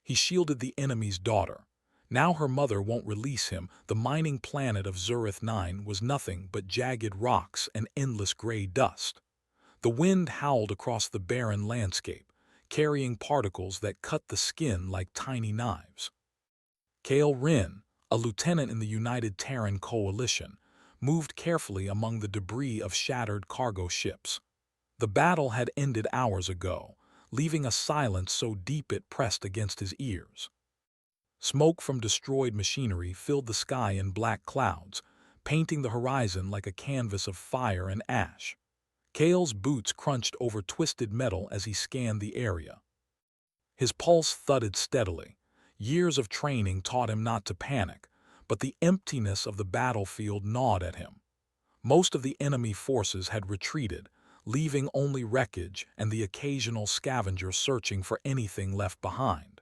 He shielded the enemy's daughter. Now her mother won't release him. The mining planet of Zurith 9 was nothing but jagged rocks and endless gray dust. The wind howled across the barren landscape, carrying particles that cut the skin like tiny knives. Kale Rin, a lieutenant in the United Terran Coalition, moved carefully among the debris of shattered cargo ships. The battle had ended hours ago, leaving a silence so deep it pressed against his ears. Smoke from destroyed machinery filled the sky in black clouds, painting the horizon like a canvas of fire and ash. Kale's boots crunched over twisted metal as he scanned the area. His pulse thudded steadily. Years of training taught him not to panic, but the emptiness of the battlefield gnawed at him. Most of the enemy forces had retreated, leaving only wreckage and the occasional scavenger searching for anything left behind.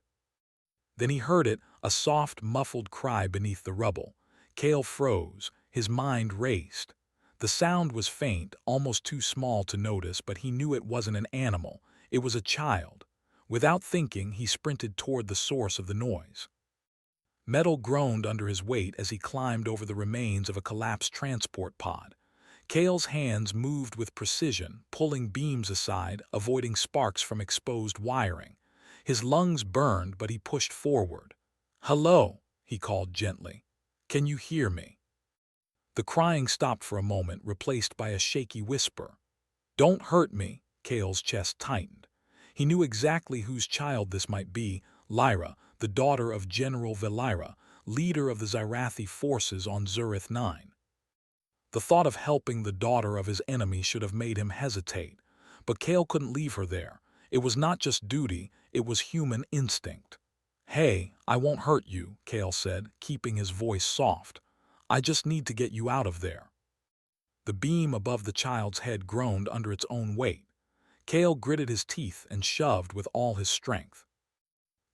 Then he heard it, a soft, muffled cry beneath the rubble. Kale froze, his mind raced. The sound was faint, almost too small to notice, but he knew it wasn't an animal. It was a child. Without thinking, he sprinted toward the source of the noise. Metal groaned under his weight as he climbed over the remains of a collapsed transport pod. Kale's hands moved with precision, pulling beams aside, avoiding sparks from exposed wiring. His lungs burned, but he pushed forward. "Hello," he called gently. "Can you hear me?" The crying stopped for a moment, replaced by a shaky whisper. "Don't hurt me." Kale's chest tightened. He knew exactly whose child this might be, Lyra, the daughter of General Velira, leader of the Zyrathi forces on Zurith 9. The thought of helping the daughter of his enemy should have made him hesitate, but Kale couldn't leave her there. It was not just duty, it was human instinct. "Hey, I won't hurt you," Kale said, keeping his voice soft. "I just need to get you out of there." The beam above the child's head groaned under its own weight. Kale gritted his teeth and shoved with all his strength.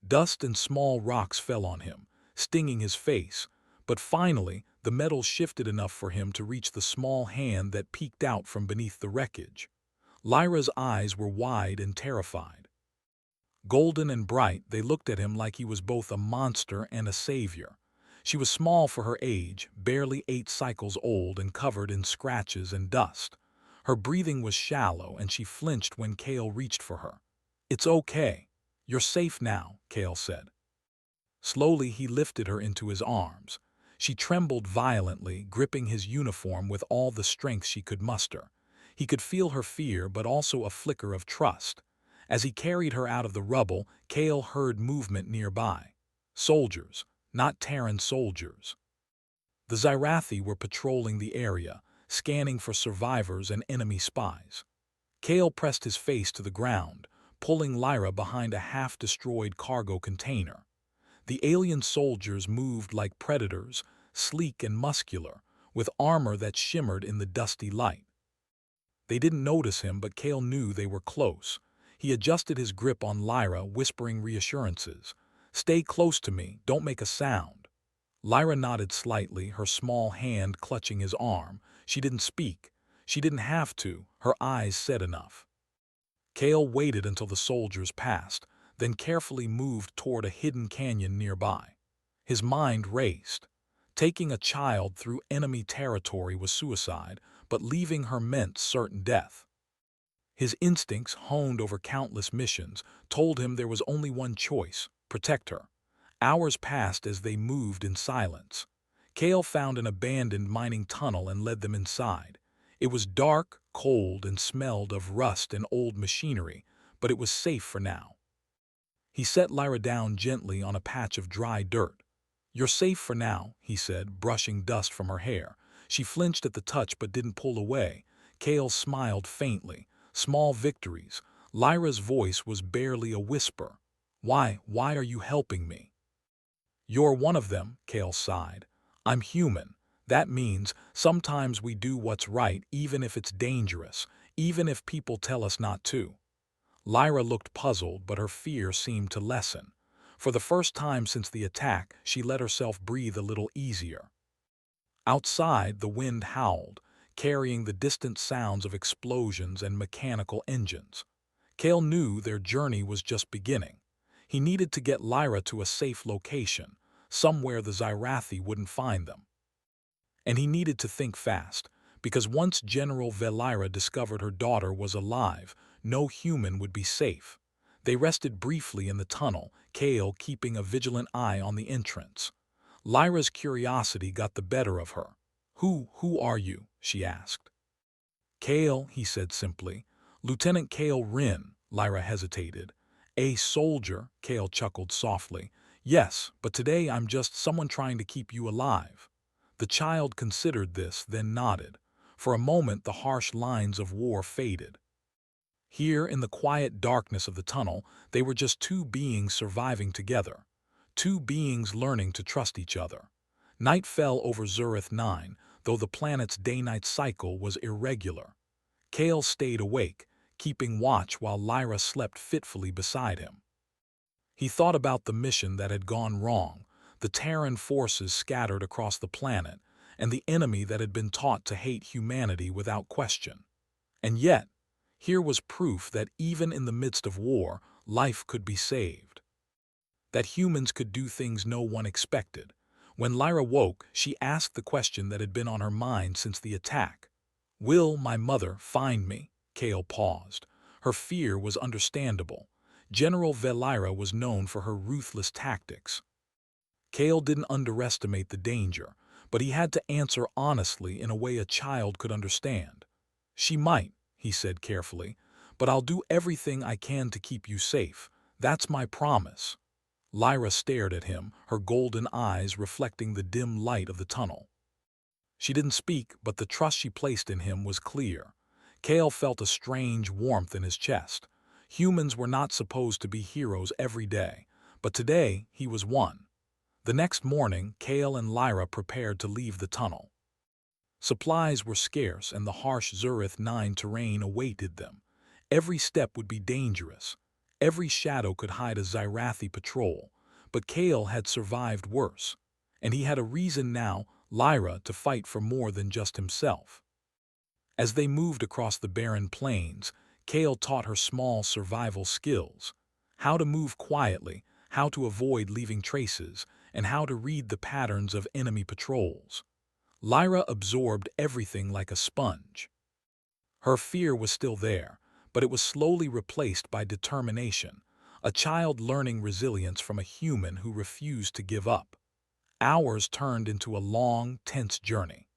Dust and small rocks fell on him, stinging his face, but finally the metal shifted enough for him to reach the small hand that peeked out from beneath the wreckage. Lyra's eyes were wide and terrified. Golden and bright, they looked at him like he was both a monster and a savior. She was small for her age, barely 8 cycles old and covered in scratches and dust. Her breathing was shallow and she flinched when Kale reached for her. "It's okay. You're safe now," Kale said. Slowly he lifted her into his arms. She trembled violently, gripping his uniform with all the strength she could muster. He could feel her fear, but also a flicker of trust. As he carried her out of the rubble, Kale heard movement nearby. Soldiers, not Terran soldiers. The Zyrathi were patrolling the area, scanning for survivors and enemy spies. Kale pressed his face to the ground, pulling Lyra behind a half-destroyed cargo container. The alien soldiers moved like predators, sleek and muscular, with armor that shimmered in the dusty light. They didn't notice him, but Kale knew they were close. He adjusted his grip on Lyra, whispering reassurances. "Stay close to me, don't make a sound." Lyra nodded slightly, her small hand clutching his arm. She didn't speak. She didn't have to, her eyes said enough. Kale waited until the soldiers passed, then carefully moved toward a hidden canyon nearby. His mind raced. Taking a child through enemy territory was suicide, but leaving her meant certain death. His instincts, honed over countless missions, told him there was only one choice: protect her. Hours passed as they moved in silence. Kale found an abandoned mining tunnel and led them inside. It was dark, cold, and smelled of rust and old machinery, but it was safe for now. He set Lyra down gently on a patch of dry dirt. "You're safe for now," he said, brushing dust from her hair. She flinched at the touch but didn't pull away. Kale smiled faintly. Small victories. Lyra's voice was barely a whisper. Why are you helping me?" "You're one of them," Kale sighed. "I'm human. That means sometimes we do what's right even if it's dangerous, even if people tell us not to." Lyra looked puzzled, but her fear seemed to lessen. For the first time since the attack, she let herself breathe a little easier. Outside, the wind howled, carrying the distant sounds of explosions and mechanical engines. Kale knew their journey was just beginning. He needed to get Lyra to a safe location, somewhere the Zyrathi wouldn't find them. And he needed to think fast, because once General Velira discovered her daughter was alive, no human would be safe. They rested briefly in the tunnel, Kale keeping a vigilant eye on the entrance. Lyra's curiosity got the better of her. Who are you?" she asked. "Kale," he said simply. "Lieutenant Kale Rin." Lyra hesitated. "A soldier," Kale chuckled softly. "Yes, but today I'm just someone trying to keep you alive." The child considered this, then nodded. For a moment the harsh lines of war faded. Here, in the quiet darkness of the tunnel, they were just two beings surviving together. Two beings learning to trust each other. Night fell over Zurith 9, though the planet's day-night cycle was irregular. Kale stayed awake, keeping watch while Lyra slept fitfully beside him. He thought about the mission that had gone wrong, the Terran forces scattered across the planet, and the enemy that had been taught to hate humanity without question. And yet, here was proof that even in the midst of war, life could be saved. That humans could do things no one expected. When Lyra woke, she asked the question that had been on her mind since the attack. "Will my mother find me?" Kale paused. Her fear was understandable. General Velira was known for her ruthless tactics. Kale didn't underestimate the danger, but he had to answer honestly in a way a child could understand. "She might," he said carefully, "but I'll do everything I can to keep you safe. That's my promise." Lyra stared at him, her golden eyes reflecting the dim light of the tunnel. She didn't speak, but the trust she placed in him was clear. Kale felt a strange warmth in his chest. Humans were not supposed to be heroes every day, but today he was one. The next morning, Kale and Lyra prepared to leave the tunnel. Supplies were scarce and the harsh Zurith 9 terrain awaited them. Every step would be dangerous. Every shadow could hide a Zyrathi patrol, but Kale had survived worse. And he had a reason now, Lyra, to fight for more than just himself. As they moved across the barren plains, Kale taught her small survival skills. How to move quietly, how to avoid leaving traces, and how to read the patterns of enemy patrols. Lyra absorbed everything like a sponge. Her fear was still there, but it was slowly replaced by determination, a child learning resilience from a human who refused to give up. Hours turned into a long, tense journey.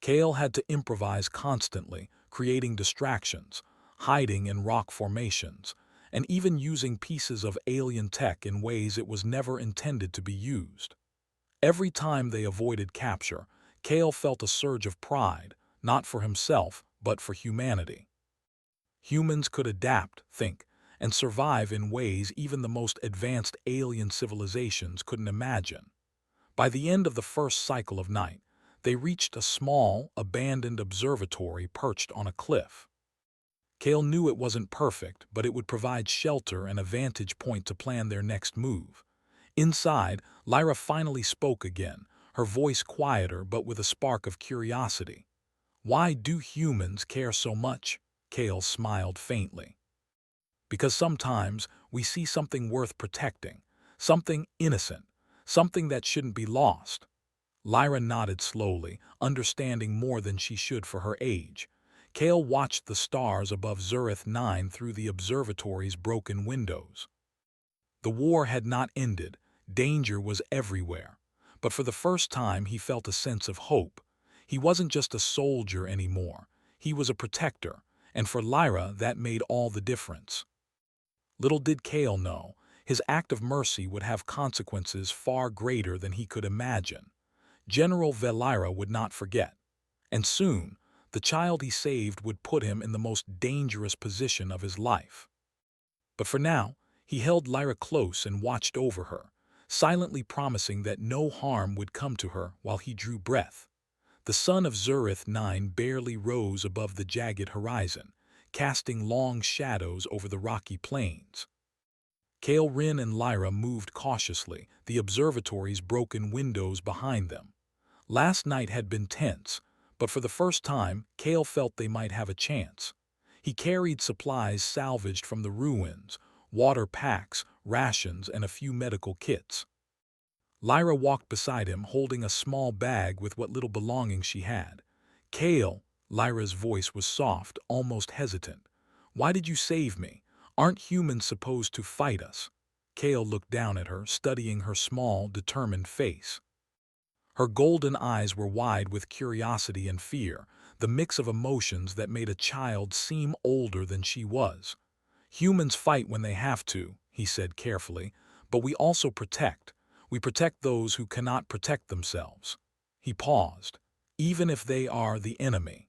Kale had to improvise constantly, creating distractions, hiding in rock formations, and even using pieces of alien tech in ways it was never intended to be used. Every time they avoided capture, Kale felt a surge of pride, not for himself, but for humanity. Humans could adapt, think, and survive in ways even the most advanced alien civilizations couldn't imagine. By the end of the first cycle of night, they reached a small, abandoned observatory perched on a cliff. Kale knew it wasn't perfect, but it would provide shelter and a vantage point to plan their next move. Inside, Lyra finally spoke again, her voice quieter but with a spark of curiosity. "Why do humans care so much?" Kale smiled faintly. "Because sometimes we see something worth protecting, something innocent, something that shouldn't be lost." Lyra nodded slowly, understanding more than she should for her age. Kale watched the stars above Zurith 9 through the observatory's broken windows. The war had not ended, danger was everywhere. But for the first time he felt a sense of hope. He wasn't just a soldier anymore, he was a protector, and for Lyra that made all the difference. Little did Kale know, his act of mercy would have consequences far greater than he could imagine. General Velira would not forget. And soon, the child he saved would put him in the most dangerous position of his life. But for now, he held Lyra close and watched over her, silently promising that no harm would come to her while he drew breath. The sun of Zurith 9 barely rose above the jagged horizon, casting long shadows over the rocky plains. Kale Rin and Lyra moved cautiously, the observatory's broken windows behind them. Last night had been tense, but for the first time, Kale felt they might have a chance. He carried supplies salvaged from the ruins, water packs, rations, and a few medical kits. Lyra walked beside him, holding a small bag with what little belongings she had. "Kale," Lyra's voice was soft, almost hesitant. "Why did you save me? Aren't humans supposed to fight us?" Kale looked down at her, studying her small, determined face. Her golden eyes were wide with curiosity and fear, the mix of emotions that made a child seem older than she was. "Humans fight when they have to," he said carefully, "but we also protect. We protect those who cannot protect themselves." He paused. "Even if they are the enemy."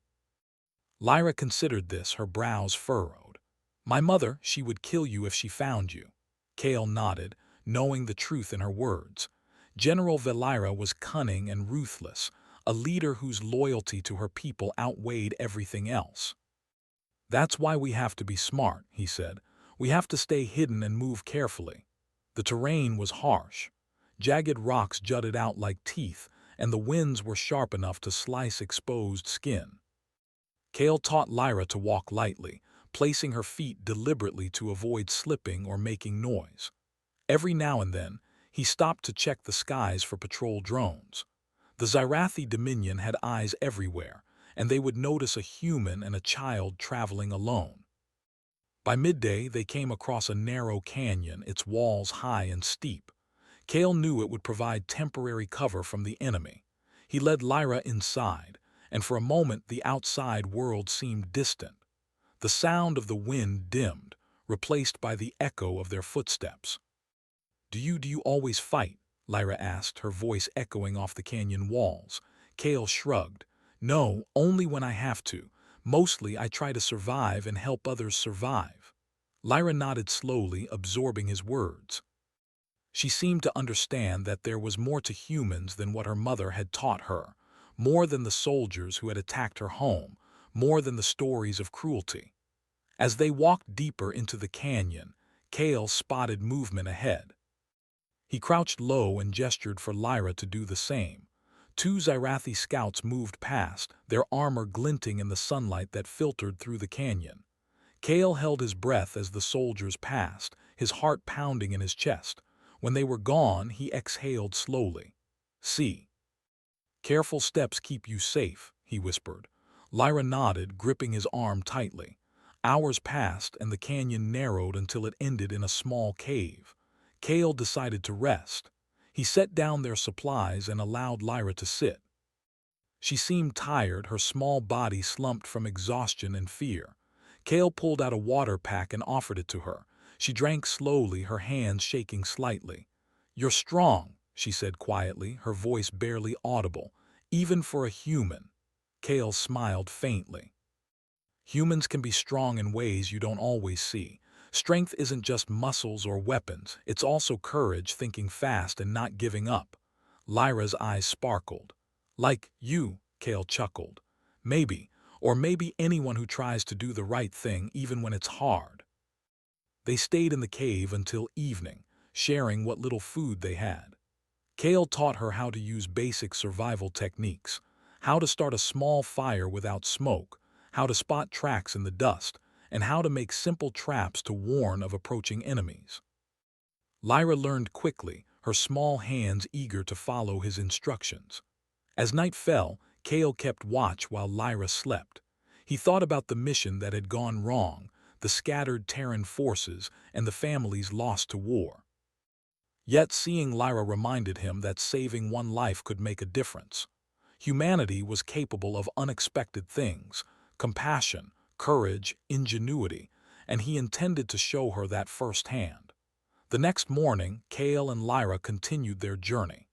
Lyra considered this, her brows furrowed. "My mother, she would kill you if she found you." Kale nodded, knowing the truth in her words. General Valira was cunning and ruthless, a leader whose loyalty to her people outweighed everything else. "That's why we have to be smart," he said. "We have to stay hidden and move carefully." The terrain was harsh. Jagged rocks jutted out like teeth, and the winds were sharp enough to slice exposed skin. Kale taught Lyra to walk lightly, placing her feet deliberately to avoid slipping or making noise. Every now and then, he stopped to check the skies for patrol drones. The Zyrathi Dominion had eyes everywhere, and they would notice a human and a child traveling alone. By midday, they came across a narrow canyon, its walls high and steep. Kale knew it would provide temporary cover from the enemy. He led Lyra inside, and for a moment the outside world seemed distant. The sound of the wind dimmed, replaced by the echo of their footsteps. Do you always fight?" Lyra asked, her voice echoing off the canyon walls. Kale shrugged. "No, only when I have to. Mostly I try to survive and help others survive." Lyra nodded slowly, absorbing his words. She seemed to understand that there was more to humans than what her mother had taught her, more than the soldiers who had attacked her home, more than the stories of cruelty. As they walked deeper into the canyon, Kale spotted movement ahead. He crouched low and gestured for Lyra to do the same. Two Zyrathi scouts moved past, their armor glinting in the sunlight that filtered through the canyon. Kale held his breath as the soldiers passed, his heart pounding in his chest. When they were gone, he exhaled slowly. "See. Careful steps keep you safe," he whispered. Lyra nodded, gripping his arm tightly. Hours passed, and the canyon narrowed until it ended in a small cave. Kale decided to rest. He set down their supplies and allowed Lyra to sit. She seemed tired, her small body slumped from exhaustion and fear. Kale pulled out a water pack and offered it to her. She drank slowly, her hands shaking slightly. "You're strong," she said quietly, her voice barely audible, "even for a human." Kale smiled faintly. "Humans can be strong in ways you don't always see. Strength isn't just muscles or weapons, it's also courage, thinking fast and not giving up." Lyra's eyes sparkled. "Like you," Kale chuckled. "Maybe, or maybe anyone who tries to do the right thing even when it's hard." They stayed in the cave until evening, sharing what little food they had. Kale taught her how to use basic survival techniques, how to start a small fire without smoke, how to spot tracks in the dust, and how to make simple traps to warn of approaching enemies. Lyra learned quickly, her small hands eager to follow his instructions. As night fell, Kale kept watch while Lyra slept. He thought about the mission that had gone wrong, the scattered Terran forces, and the families lost to war. Yet seeing Lyra reminded him that saving one life could make a difference. Humanity was capable of unexpected things: compassion, courage, ingenuity, and he intended to show her that firsthand. The next morning, Kale and Lyra continued their journey.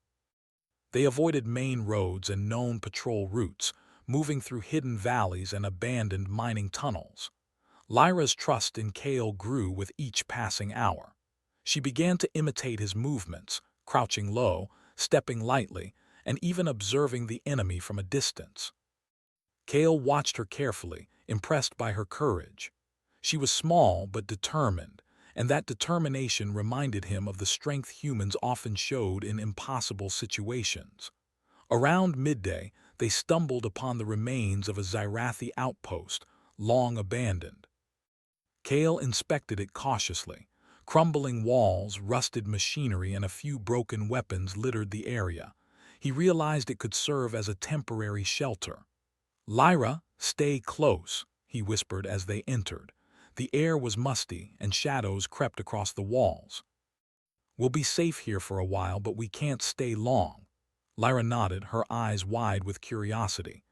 They avoided main roads and known patrol routes, moving through hidden valleys and abandoned mining tunnels. Lyra's trust in Kale grew with each passing hour. She began to imitate his movements, crouching low, stepping lightly, and even observing the enemy from a distance. Kale watched her carefully, impressed by her courage. She was small but determined, and that determination reminded him of the strength humans often showed in impossible situations. Around midday, they stumbled upon the remains of a Zyrathi outpost, long abandoned. Kale inspected it cautiously. Crumbling walls, rusted machinery, and a few broken weapons littered the area. He realized it could serve as a temporary shelter. "Lyra, stay close," he whispered as they entered. The air was musty, and shadows crept across the walls. "We'll be safe here for a while, but we can't stay long." Lyra nodded, her eyes wide with curiosity.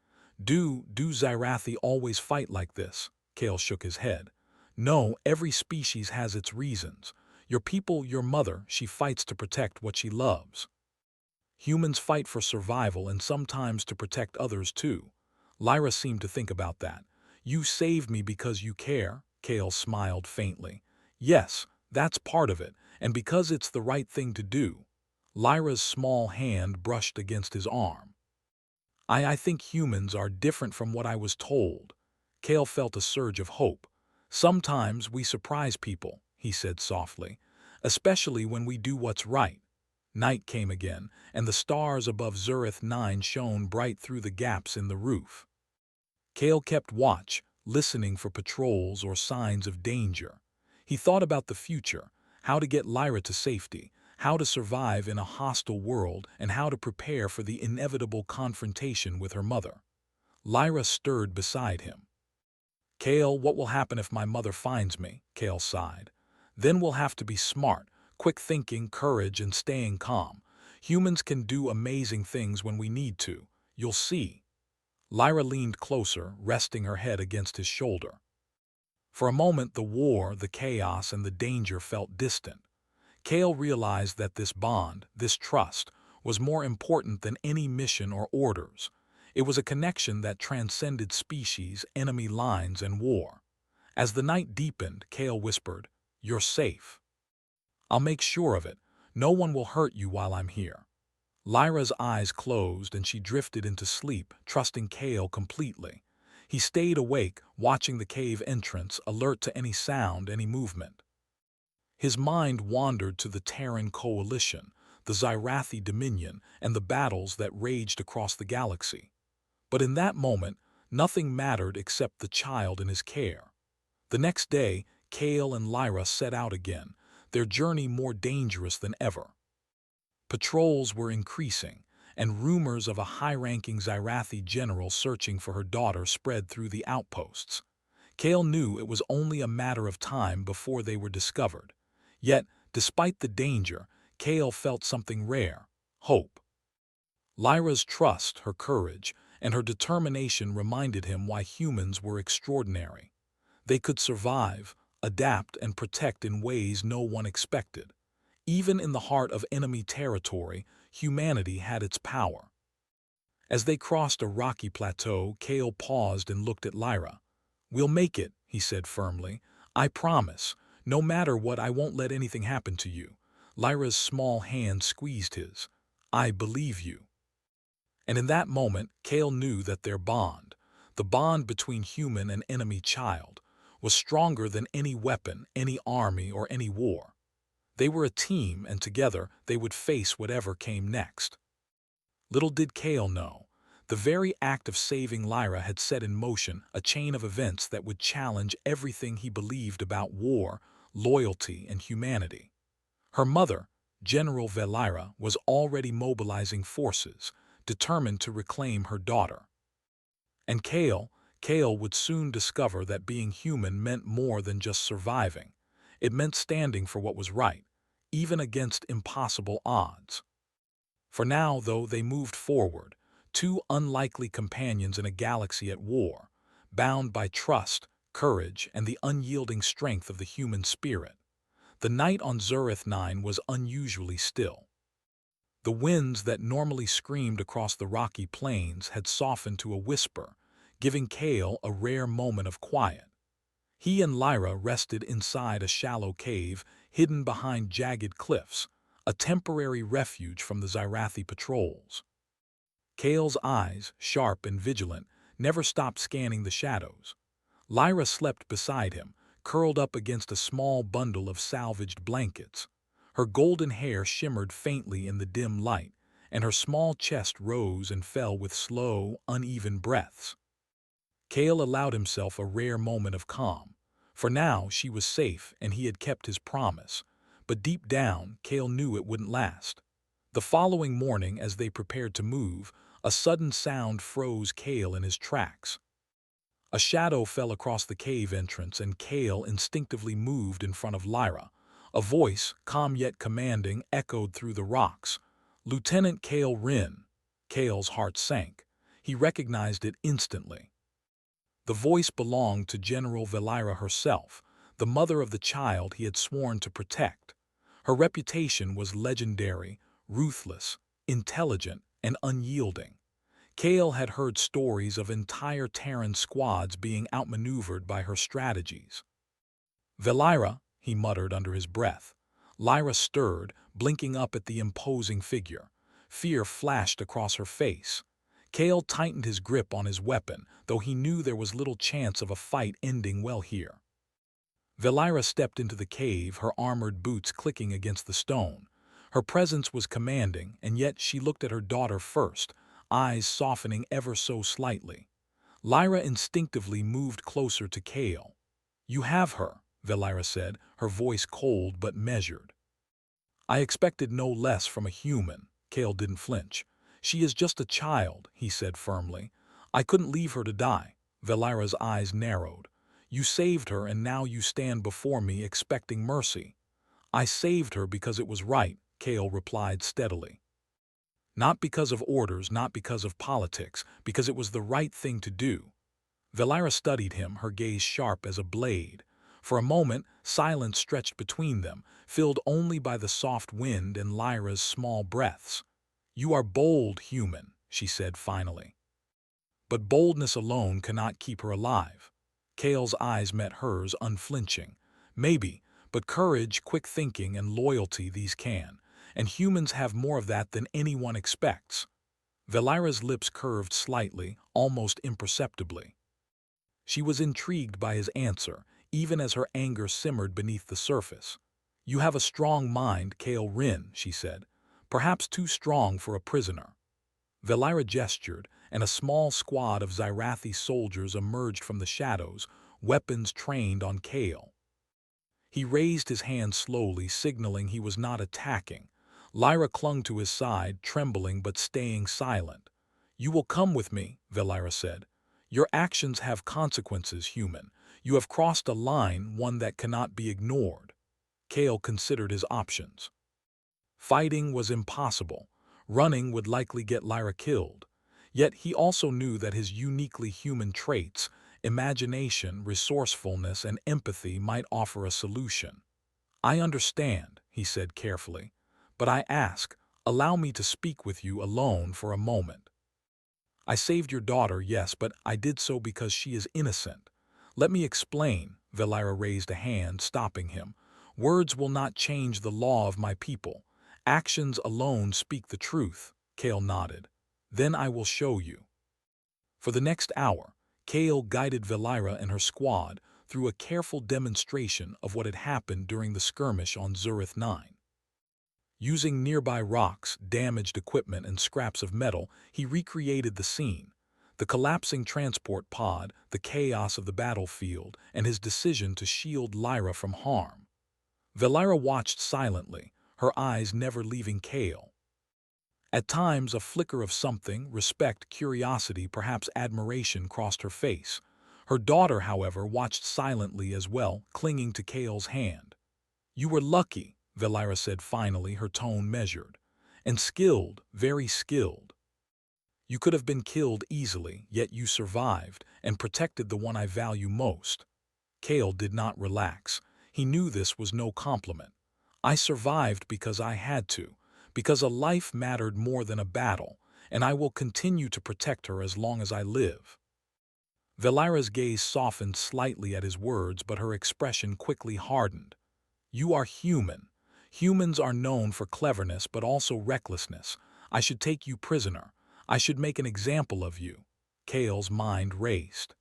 Do Zyrathi always fight like this?" Kale shook his head. "No, every species has its reasons. Your people, your mother, she fights to protect what she loves. Humans fight for survival and sometimes to protect others too." Lyra seemed to think about that. "You saved me because you care," Kale smiled faintly. "Yes, that's part of it, and because it's the right thing to do." Lyra's small hand brushed against his arm. I think humans are different from what I was told." Kale felt a surge of hope. "Sometimes we surprise people," he said softly, "especially when we do what's right." Night came again, and the stars above Zurith 9 shone bright through the gaps in the roof. Kale kept watch, listening for patrols or signs of danger. He thought about the future, how to get Lyra to safety, how to survive in a hostile world, and how to prepare for the inevitable confrontation with her mother. Lyra stirred beside him. "Kale, what will happen if my mother finds me?" Kale sighed. "Then we'll have to be smart, quick thinking, courage, and staying calm. Humans can do amazing things when we need to. You'll see." Lyra leaned closer, resting her head against his shoulder. For a moment, the war, the chaos, and the danger felt distant. Kale realized that this bond, this trust, was more important than any mission or orders. It was a connection that transcended species, enemy lines, and war. As the night deepened, Kale whispered, "You're safe. I'll make sure of it. No one will hurt you while I'm here." Lyra's eyes closed and she drifted into sleep, trusting Kale completely. He stayed awake, watching the cave entrance, alert to any sound, any movement. His mind wandered to the Terran coalition, the Zyrathi Dominion, and the battles that raged across the galaxy. But in that moment, nothing mattered except the child in his care. The next day, Kale and Lyra set out again, their journey more dangerous than ever. Patrols were increasing, and rumors of a high-ranking Zyrathi general searching for her daughter spread through the outposts. Kale knew it was only a matter of time before they were discovered. Yet, despite the danger, Kale felt something rare: hope. Lyra's trust, her courage, and her determination reminded him why humans were extraordinary. They could survive, adapt, and protect in ways no one expected. Even in the heart of enemy territory, humanity had its power. As they crossed a rocky plateau, Kale paused and looked at Lyra. "We'll make it," he said firmly. "I promise. No matter what, I won't let anything happen to you." Lyra's small hand squeezed his. "I believe you." And in that moment, Kale knew that their bond, the bond between human and enemy child, was stronger than any weapon, any army, or any war. They were a team, and together they would face whatever came next. Little did Kale know, the very act of saving Lyra had set in motion a chain of events that would challenge everything he believed about war, loyalty, and humanity. Her mother, General Velyra, was already mobilizing forces, determined to reclaim her daughter. And Kale would soon discover that being human meant more than just surviving. It meant standing for what was right, even against impossible odds. For now, though, they moved forward, two unlikely companions in a galaxy at war, bound by trust, courage, and the unyielding strength of the human spirit. The night on Zurith 9 was unusually still. The winds that normally screamed across the rocky plains had softened to a whisper, giving Kale a rare moment of quiet. He and Lyra rested inside a shallow cave hidden behind jagged cliffs, a temporary refuge from the Zyrathi patrols. Kale's eyes, sharp and vigilant, never stopped scanning the shadows. Lyra slept beside him, curled up against a small bundle of salvaged blankets. Her golden hair shimmered faintly in the dim light, and her small chest rose and fell with slow, uneven breaths. Kale allowed himself a rare moment of calm. For now she was safe and he had kept his promise. But deep down, Kale knew it wouldn't last. The following morning, as they prepared to move, a sudden sound froze Kale in his tracks. A shadow fell across the cave entrance and Kale instinctively moved in front of Lyra. A voice, calm yet commanding, echoed through the rocks. "Lieutenant Kale Rin." Kale's heart sank. He recognized it instantly. The voice belonged to General Valira herself, the mother of the child he had sworn to protect. Her reputation was legendary, ruthless, intelligent, and unyielding. Kale had heard stories of entire Terran squads being outmaneuvered by her strategies. "Valira," he muttered under his breath. Lyra stirred, blinking up at the imposing figure. Fear flashed across her face. Kale tightened his grip on his weapon, though he knew there was little chance of a fight ending well here. Valira stepped into the cave, her armored boots clicking against the stone. Her presence was commanding, and yet she looked at her daughter first, eyes softening ever so slightly. Lyra instinctively moved closer to Kale. "You have her," Valira said, her voice cold but measured. "I expected no less from a human." Kale didn't flinch. "She is just a child," he said firmly. "I couldn't leave her to die." Valira's eyes narrowed. "You saved her and now you stand before me expecting mercy." "I saved her because it was right," Kale replied steadily. "Not because of orders, not because of politics, because it was the right thing to do." Valira studied him, her gaze sharp as a blade. For a moment, silence stretched between them, filled only by the soft wind and Lyra's small breaths. "You are bold, human," she said finally. "But boldness alone cannot keep her alive." Kale's eyes met hers, unflinching. "Maybe, but courage, quick thinking, and loyalty, these can. And humans have more of that than anyone expects." Valira's lips curved slightly, almost imperceptibly. She was intrigued by his answer, even as her anger simmered beneath the surface. "You have a strong mind, Kale Rin," she said. "Perhaps too strong for a prisoner." Valira gestured, and a small squad of Zyrathi soldiers emerged from the shadows, weapons trained on Kale. He raised his hand slowly, signaling he was not attacking. Lyra clung to his side, trembling but staying silent. "You will come with me," Valira said. "Your actions have consequences, human. You have crossed a line, one that cannot be ignored." Kale considered his options. Fighting was impossible. Running would likely get Lyra killed. Yet he also knew that his uniquely human traits, imagination, resourcefulness, and empathy might offer a solution. "I understand," he said carefully. "But I ask, allow me to speak with you alone for a moment. I saved your daughter, yes, but I did so because she is innocent. Let me explain." Valira raised a hand, stopping him. "Words will not change the law of my people. Actions alone speak the truth." Kale nodded. "Then I will show you." For the next hour, Kale guided Valira and her squad through a careful demonstration of what had happened during the skirmish on Zurith 9. Using nearby rocks, damaged equipment, and scraps of metal, he recreated the scene. The collapsing transport pod, the chaos of the battlefield, and his decision to shield Lyra from harm. Valira watched silently, her eyes never leaving Kale. At times, a flicker of something, respect, curiosity, perhaps admiration, crossed her face. Her daughter, however, watched silently as well, clinging to Kale's hand. "You were lucky," Valira said finally, her tone measured. "And skilled, very skilled. You could have been killed easily, yet you survived and protected the one I value most." Kale did not relax. He knew this was no compliment. "I survived because I had to, because a life mattered more than a battle, and I will continue to protect her as long as I live." Valira's gaze softened slightly at his words, but her expression quickly hardened. "You are human. Humans are known for cleverness but also recklessness. I should take you prisoner. I should make an example of you." Kale's mind raced.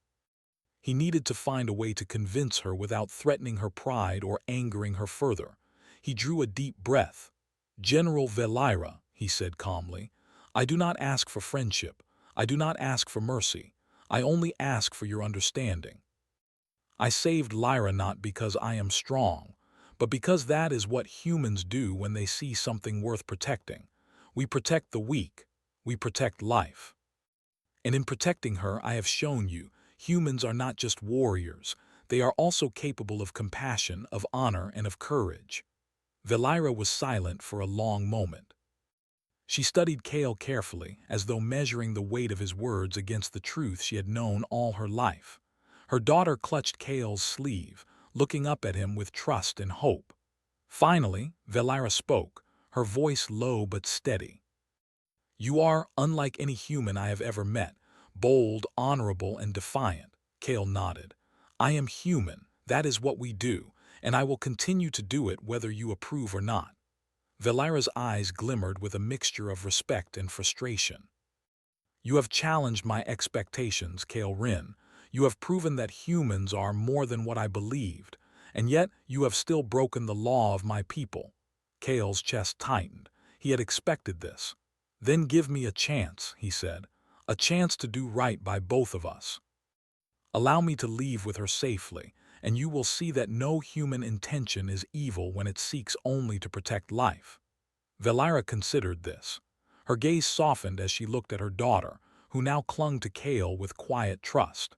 He needed to find a way to convince her without threatening her pride or angering her further. He drew a deep breath. "General Valira," he said calmly, "I do not ask for friendship. I do not ask for mercy. I only ask for your understanding. I saved Lyra not because I am strong, But because that is what humans do when they see something worth protecting, we protect the weak, we protect life. And in protecting her, I have shown you, humans are not just warriors, they are also capable of compassion, of honor, and of courage. Velira was silent for a long moment. She studied Kale carefully, as though measuring the weight of his words against the truth she had known all her life. Her daughter clutched Kale's sleeve, looking up at him with trust and hope. Finally, Velira spoke, her voice low but steady. "You are unlike any human I have ever met, bold, honorable, and defiant." Kale nodded. "I am human, that is what we do, and I will continue to do it whether you approve or not." Velira's eyes glimmered with a mixture of respect and frustration. "You have challenged my expectations, Kale Rin. You have proven that humans are more than what I believed, and yet you have still broken the law of my people." Kale's chest tightened. He had expected this. "Then give me a chance," he said. "A chance to do right by both of us. Allow me to leave with her safely, and you will see that no human intention is evil when it seeks only to protect life." Velira considered this. Her gaze softened as she looked at her daughter, who now clung to Kale with quiet trust.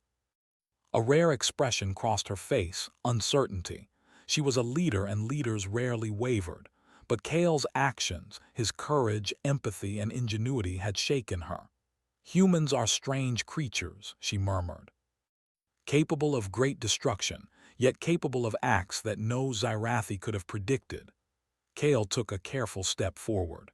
A rare expression crossed her face, uncertainty. She was a leader and leaders rarely wavered, but Kale's actions, his courage, empathy, and ingenuity had shaken her. "Humans are strange creatures," she murmured. "Capable of great destruction, yet capable of acts that no Zyrathi could have predicted." Kale took a careful step forward.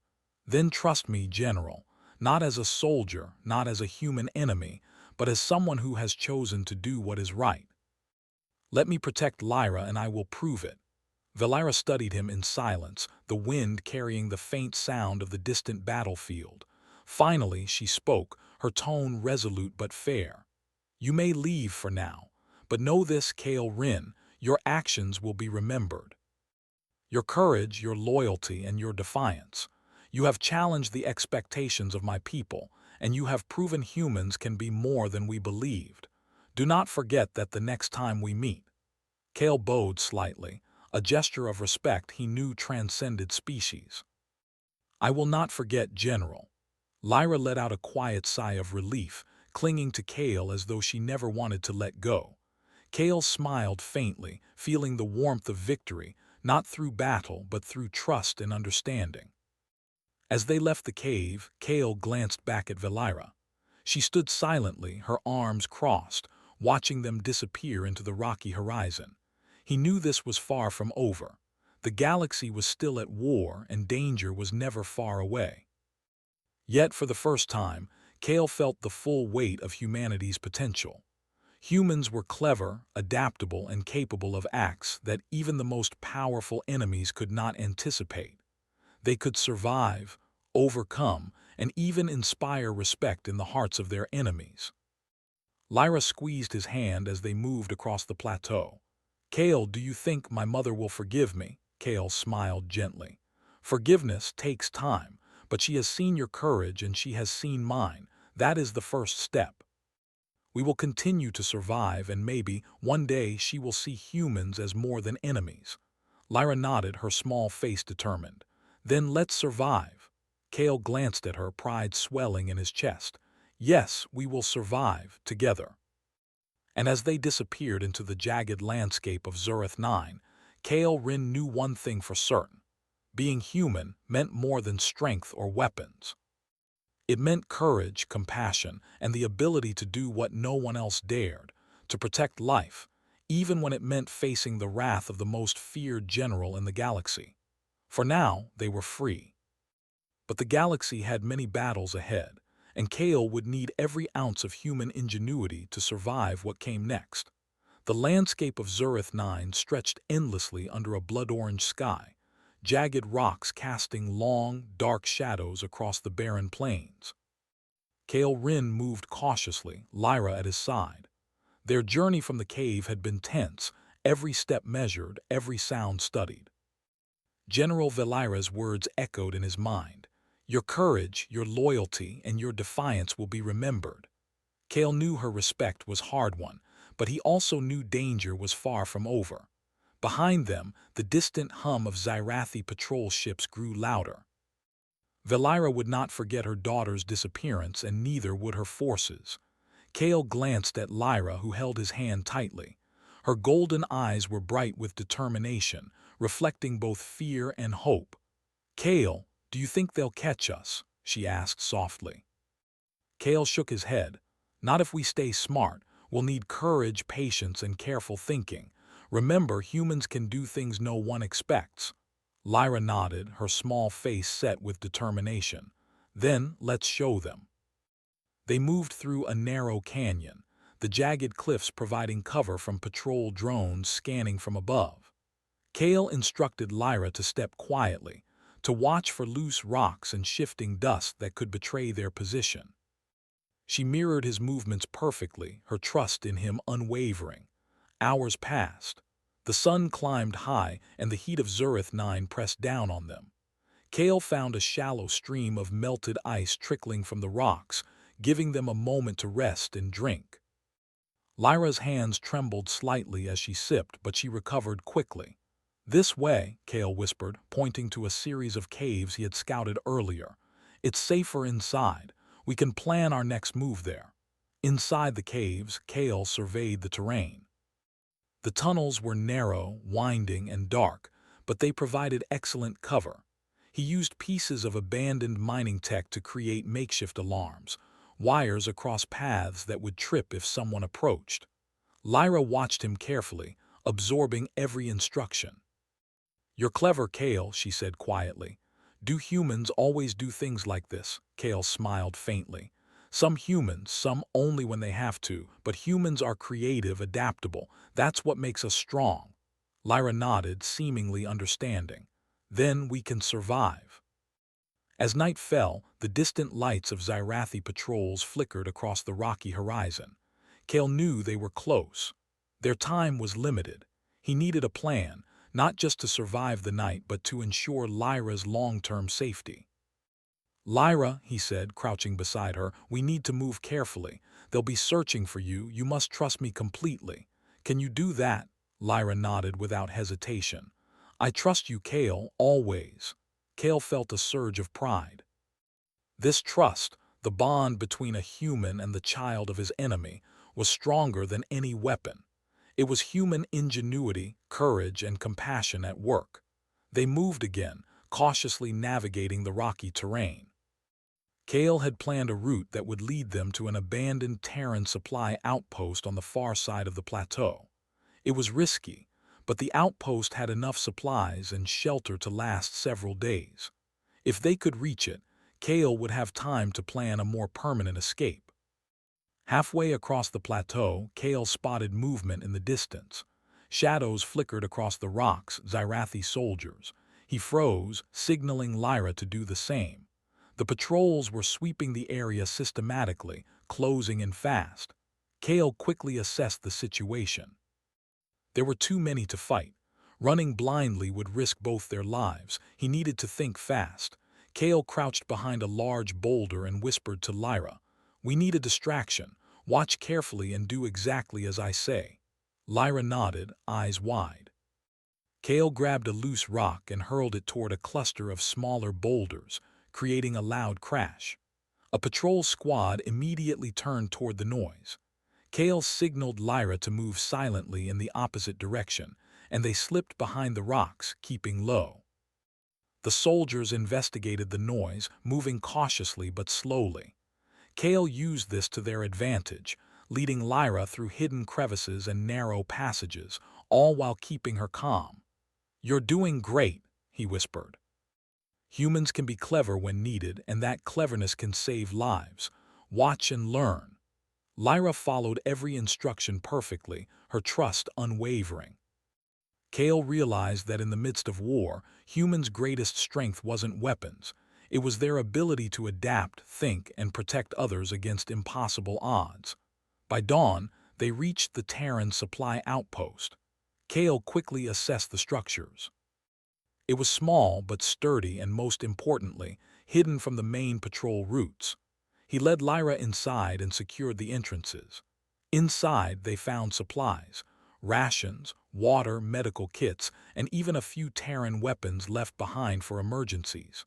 "Then trust me, General, not as a soldier, not as a human enemy, but as someone who has chosen to do what is right. Let me protect Lyra and I will prove it." Velira studied him in silence, the wind carrying the faint sound of the distant battlefield. Finally, she spoke, her tone resolute but fair. "You may leave for now, but know this, Kale Rin, your actions will be remembered. Your courage, your loyalty, and your defiance. You have challenged the expectations of my people, and you have proven humans can be more than we believed. Do not forget that the next time we meet." Kale bowed slightly, a gesture of respect he knew transcended species. "I will not forget, General." Lyra let out a quiet sigh of relief, clinging to Kale as though she never wanted to let go. Kale smiled faintly, feeling the warmth of victory, not through battle but through trust and understanding. As they left the cave, Kale glanced back at Velira. She stood silently, her arms crossed, watching them disappear into the rocky horizon. He knew this was far from over. The galaxy was still at war and danger was never far away. Yet for the first time, Kale felt the full weight of humanity's potential. Humans were clever, adaptable, and capable of acts that even the most powerful enemies could not anticipate. They could survive, overcome, and even inspire respect in the hearts of their enemies. Lyra squeezed his hand as they moved across the plateau. "Kale, do you think my mother will forgive me?" Kale smiled gently. "Forgiveness takes time, but she has seen your courage and she has seen mine. That is the first step. We will continue to survive and maybe, one day, she will see humans as more than enemies." Lyra nodded, her small face determined. "Then let's survive." Kale glanced at her, pride swelling in his chest. "Yes, we will survive, together." And as they disappeared into the jagged landscape of Zurith 9, Kale Rin knew one thing for certain. Being human meant more than strength or weapons. It meant courage, compassion, and the ability to do what no one else dared, to protect life, even when it meant facing the wrath of the most feared general in the galaxy. For now, they were free. But the galaxy had many battles ahead, and Kale would need every ounce of human ingenuity to survive what came next. The landscape of Zurith 9 stretched endlessly under a blood-orange sky, jagged rocks casting long, dark shadows across the barren plains. Kale Rin moved cautiously, Lyra at his side. Their journey from the cave had been tense, every step measured, every sound studied. General Velira's words echoed in his mind. "Your courage, your loyalty, and your defiance will be remembered." Kale knew her respect was hard-won, but he also knew danger was far from over. Behind them, the distant hum of Xyrathi patrol ships grew louder. Valira would not forget her daughter's disappearance, and neither would her forces. Kale glanced at Lyra, who held his hand tightly. Her golden eyes were bright with determination, reflecting both fear and hope. "Kale, do you think they'll catch us?" she asked softly. Kale shook his head. "Not if we stay smart. We'll need courage, patience, and careful thinking. Remember, humans can do things no one expects." Lyra nodded, her small face set with determination. "Then let's show them." They moved through a narrow canyon, the jagged cliffs providing cover from patrol drones scanning from above. Kale instructed Lyra to step quietly, to watch for loose rocks and shifting dust that could betray their position. She mirrored his movements perfectly, her trust in him unwavering. Hours passed. The sun climbed high, and the heat of Zurith 9 pressed down on them. Kale found a shallow stream of melted ice trickling from the rocks, giving them a moment to rest and drink. Lyra's hands trembled slightly as she sipped, but she recovered quickly. "This way," Kale whispered, pointing to a series of caves he had scouted earlier. "It's safer inside. We can plan our next move there." Inside the caves, Kale surveyed the terrain. The tunnels were narrow, winding, and dark, but they provided excellent cover. He used pieces of abandoned mining tech to create makeshift alarms, wires across paths that would trip if someone approached. Lyra watched him carefully, absorbing every instruction. "You're clever, Kale," she said quietly. "Do humans always do things like this?" Kale smiled faintly. "Some humans, some only when they have to, but humans are creative, adaptable. That's what makes us strong." Lyra nodded, seemingly understanding. "Then we can survive." As night fell, the distant lights of Xyrathi patrols flickered across the rocky horizon. Kale knew they were close. Their time was limited. He needed a plan, not just to survive the night, but to ensure Lyra's long-term safety. "Lyra," he said, crouching beside her, "we need to move carefully. They'll be searching for you. You must trust me completely." "Can you do that?" Lyra nodded without hesitation. "I trust you, Kale, always." Kale felt a surge of pride. This trust, the bond between a human and the child of his enemy, was stronger than any weapon. It was human ingenuity, courage, and compassion at work. They moved again, cautiously navigating the rocky terrain. Kale had planned a route that would lead them to an abandoned Terran supply outpost on the far side of the plateau. It was risky, but the outpost had enough supplies and shelter to last several days. If they could reach it, Kale would have time to plan a more permanent escape. Halfway across the plateau, Kale spotted movement in the distance. Shadows flickered across the rocks, Xyrathi soldiers. He froze, signaling Lyra to do the same. The patrols were sweeping the area systematically, closing in fast. Kale quickly assessed the situation. There were too many to fight. Running blindly would risk both their lives. He needed to think fast. Kale crouched behind a large boulder and whispered to Lyra, "We need a distraction. Watch carefully and do exactly as I say." Lyra nodded, eyes wide. Kale grabbed a loose rock and hurled it toward a cluster of smaller boulders, creating a loud crash. A patrol squad immediately turned toward the noise. Kale signaled Lyra to move silently in the opposite direction, and they slipped behind the rocks, keeping low. The soldiers investigated the noise, moving cautiously but slowly. Kale used this to their advantage, leading Lyra through hidden crevices and narrow passages, all while keeping her calm. "You're doing great," he whispered. "Humans can be clever when needed, and that cleverness can save lives. Watch and learn." Lyra followed every instruction perfectly, her trust unwavering. Kale realized that in the midst of war, humans' greatest strength wasn't weapons. It was their ability to adapt, think, and protect others against impossible odds. By dawn, they reached the Terran supply outpost. Kale quickly assessed the structures. It was small but sturdy and, most importantly, hidden from the main patrol routes. He led Lyra inside and secured the entrances. Inside, they found supplies: rations, water, medical kits, and even a few Terran weapons left behind for emergencies.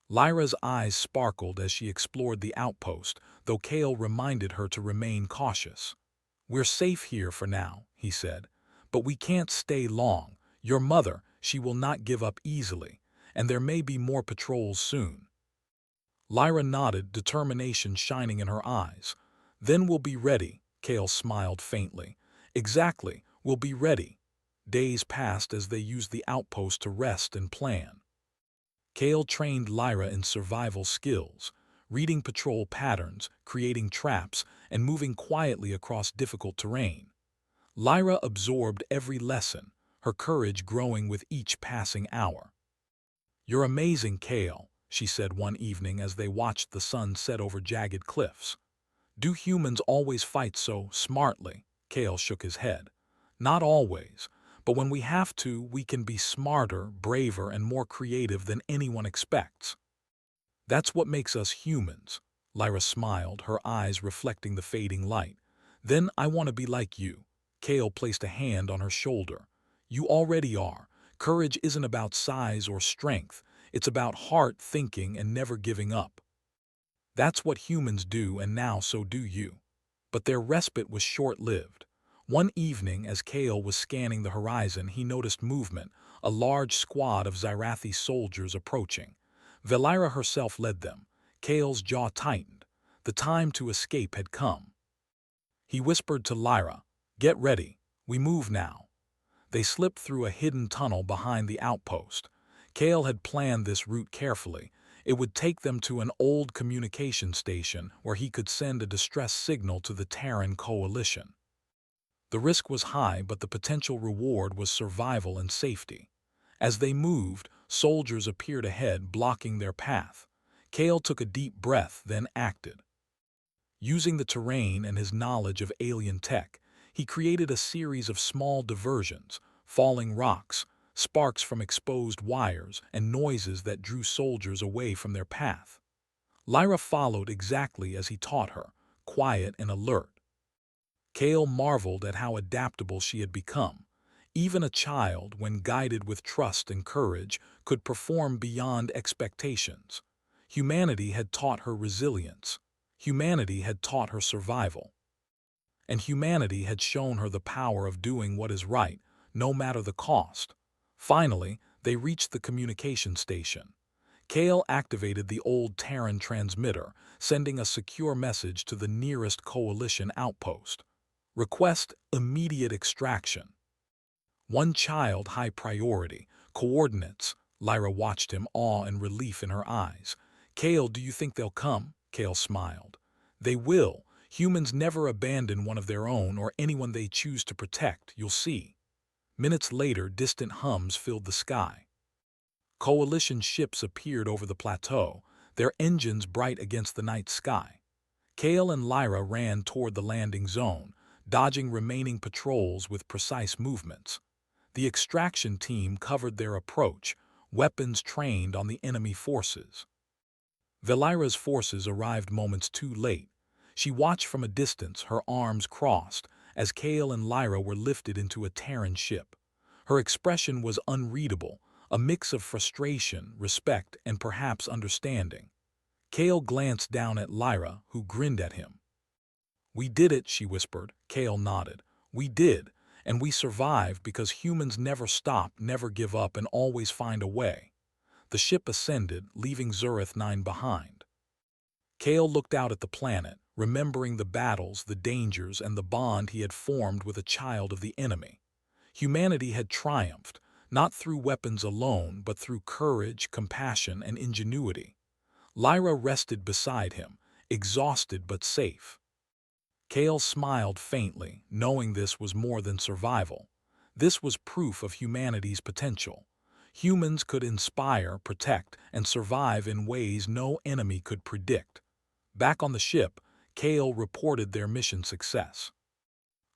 Lyra's eyes sparkled as she explored the outpost, though Kale reminded her to remain cautious. "We're safe here for now," he said, "but we can't stay long. Your mother, she will not give up easily, and there may be more patrols soon." Lyra nodded, determination shining in her eyes. "Then we'll be ready," Kale smiled faintly. "Exactly, we'll be ready." Days passed as they used the outpost to rest and plan. Kale trained Lyra in survival skills, reading patrol patterns, creating traps, and moving quietly across difficult terrain. Lyra absorbed every lesson, her courage growing with each passing hour. "You're amazing, Kale," she said one evening as they watched the sun set over jagged cliffs. "Do humans always fight so smartly?" Kale shook his head. "Not always, but when we have to, we can be smarter, braver, and more creative than anyone expects. That's what makes us humans." Lyra smiled, her eyes reflecting the fading light. "Then I want to be like you." Kale placed a hand on her shoulder. "You already are. Courage isn't about size or strength. It's about heart, thinking, and never giving up. That's what humans do, and now so do you." But their respite was short-lived. One evening, as Kale was scanning the horizon, he noticed movement, a large squad of Xyrathi soldiers approaching. Valira herself led them. Kale's jaw tightened. The time to escape had come. He whispered to Lyra, "Get ready. We move now." They slipped through a hidden tunnel behind the outpost. Kale had planned this route carefully. It would take them to an old communication station where he could send a distress signal to the Terran coalition. The risk was high, but the potential reward was survival and safety. As they moved, soldiers appeared ahead, blocking their path. Kale took a deep breath, then acted. Using the terrain and his knowledge of alien tech, he created a series of small diversions, falling rocks, sparks from exposed wires, and noises that drew soldiers away from their path. Lyra followed exactly as he taught her, quiet and alert. Kale marveled at how adaptable she had become. Even a child, when guided with trust and courage, could perform beyond expectations. Humanity had taught her resilience. Humanity had taught her survival. And humanity had shown her the power of doing what is right, no matter the cost. Finally, they reached the communication station. Kale activated the old Terran transmitter, sending a secure message to the nearest coalition outpost. "Request immediate extraction. One child, high priority. Coordinates." Lyra watched him, awe and relief in her eyes. "Kale, do you think they'll come?" Kale smiled. "They will. Humans never abandon one of their own or anyone they choose to protect, you'll see." Minutes later, distant hums filled the sky. Coalition ships appeared over the plateau, their engines bright against the night sky. Kale and Lyra ran toward the landing zone, dodging remaining patrols with precise movements. The extraction team covered their approach, weapons trained on the enemy forces. Valira's forces arrived moments too late. She watched from a distance, her arms crossed, as Kale and Lyra were lifted into a Terran ship. Her expression was unreadable, a mix of frustration, respect, and perhaps understanding. Kale glanced down at Lyra, who grinned at him. "We did it," she whispered. Kale nodded. "We did, and we survived because humans never stop, never give up, and always find a way." The ship ascended, leaving Zurith 9 behind. Kale looked out at the planet, remembering the battles, the dangers, and the bond he had formed with a child of the enemy. Humanity had triumphed, not through weapons alone, but through courage, compassion, and ingenuity. Lyra rested beside him, exhausted but safe. Kale smiled faintly, knowing this was more than survival. This was proof of humanity's potential. Humans could inspire, protect, and survive in ways no enemy could predict. Back on the ship, Kale reported their mission success.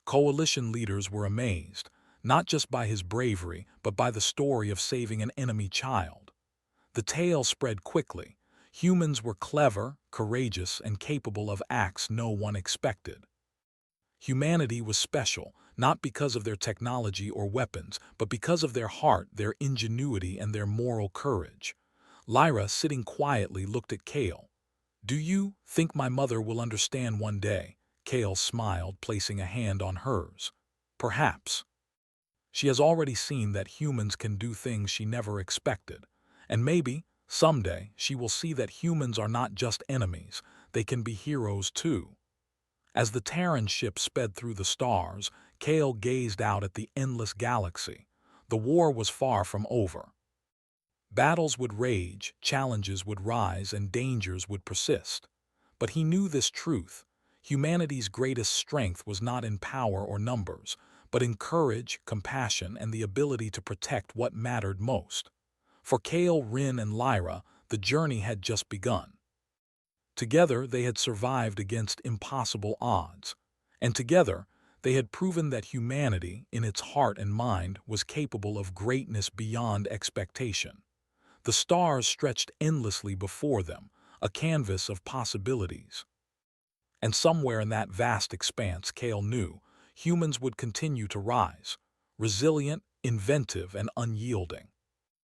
Coalition leaders were amazed, not just by his bravery, but by the story of saving an enemy child. The tale spread quickly. Humans were clever, courageous, and capable of acts no one expected. Humanity was special, not because of their technology or weapons, but because of their heart, their ingenuity, and their moral courage. Lyra, sitting quietly, looked at Kale. "Do you think my mother will understand one day?" Kale smiled, placing a hand on hers. "Perhaps. She has already seen that humans can do things she never expected. And maybe, someday, she will see that humans are not just enemies, they can be heroes too." As the Terran ship sped through the stars, Kale gazed out at the endless galaxy. The war was far from over. Battles would rage, challenges would rise, and dangers would persist. But he knew this truth: humanity's greatest strength was not in power or numbers, but in courage, compassion, and the ability to protect what mattered most. For Kale, Rin, and Lyra, the journey had just begun. Together, they had survived against impossible odds. And together, they had proven that humanity, in its heart and mind, was capable of greatness beyond expectation. The stars stretched endlessly before them, a canvas of possibilities. And somewhere in that vast expanse, Kale knew, humans would continue to rise, resilient, inventive, and unyielding.